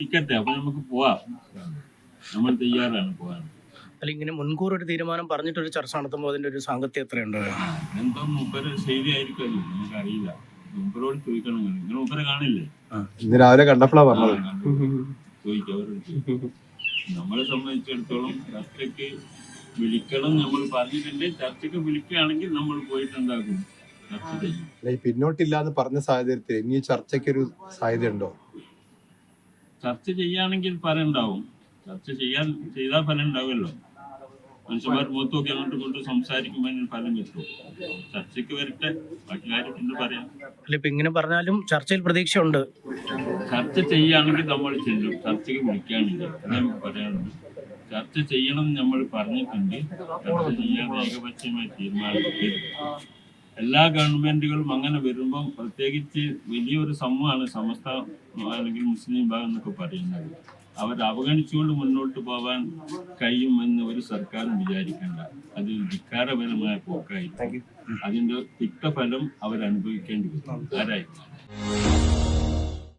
ഇരിക്കട്ടെ, അപ്പൊ നമുക്ക് പോവാം. നമ്മൾ തയ്യാറാണ് പോവാൻ. അല്ല, ഇങ്ങനെ മുൻകൂർ ഒരു തീരുമാനം പറഞ്ഞിട്ടൊരു ചർച്ച നടത്തുമ്പോൾ അതിന്റെ ഒരു സാങ്കത്യം എത്രയുണ്ട്? എന്തോ മൂപ്പര് ശരിയായിരിക്കുമല്ലോ, നമുക്കറിയില്ല. മൂപ്പരോട് ചോദിക്കണം. നിങ്ങൾ മൂപ്പരെ കാണില്ലേ? ഇന്ന് രാവിലെ കണ്ടപ്പോഴാ പറഞ്ഞത്. ചോദിക്കാം, അവരോട് ചോദിക്കാം. നമ്മളെ സംബന്ധിച്ചിടത്തോളം ചർച്ചയ്ക്ക് വിളിക്കണം നമ്മൾ പറഞ്ഞിട്ടുണ്ട്. ചർച്ചയ്ക്ക് വിളിക്കുകയാണെങ്കിൽ നമ്മൾ പോയിട്ടുണ്ടാകും, ചർച്ച ചെയ്യും. ഈ പിന്നോട്ടില്ലാന്ന് പറഞ്ഞ സാഹചര്യത്തിൽ ഇനി ചർച്ചയ്ക്കൊരു സാധ്യത ഉണ്ടോ? ചർച്ച ചെയ്യാണെങ്കിൽ ഫലം ഉണ്ടാവും. ചർച്ച ചെയ്താൽ ഫലം ഉണ്ടാവുമല്ലോ. മനുഷ്യന്മാർ മുഖത്തൊക്കെ അങ്ങോട്ട് കൊണ്ട് സംസാരിക്കുമ്പോൾ ഫലം കിട്ടും. ചർച്ചയ്ക്ക് വരട്ടെ, ബാക്കി കാര്യം എന്ത് പറയാം. അല്ല, ഇപ്പൊ ഇങ്ങനെ പറഞ്ഞാലും ചർച്ചയിൽ പ്രതീക്ഷയുണ്ട്. ചർച്ച ചെയ്യുകയാണെങ്കിൽ നമ്മൾ ചെല്ലും. ചർച്ചയ്ക്ക് വിളിക്കുകയാണെങ്കിൽ നമുക്ക് പറയാനുണ്ട്. ചർച്ച ചെയ്യണം നമ്മൾ പറഞ്ഞിട്ടുണ്ട്. ചർച്ച ചെയ്യാൻ ഏകപക്ഷീയമായി തീരുമാനിക്കരുത്. എല്ലാ ഗവൺമെന്റുകളും അങ്ങനെ വരുമ്പം, പ്രത്യേകിച്ച് വലിയൊരു സമൂഹമാണ് സമസ്ത അല്ലെങ്കിൽ മുസ്ലിം വിഭാഗം എന്നൊക്കെ പറയുന്നത്, അവർ അവഗണിച്ചുകൊണ്ട് മുന്നോട്ട് പോകാൻ കഴിയുമെന്ന് ഒരു സർക്കാരും വിചാരിക്കേണ്ട. അത് ധിക്കാരപരമായ പോക്കായി അതിന്റെ തിക്തഫലം അവരനുഭവിക്കേണ്ടി വരും, ആരായിരുന്നു.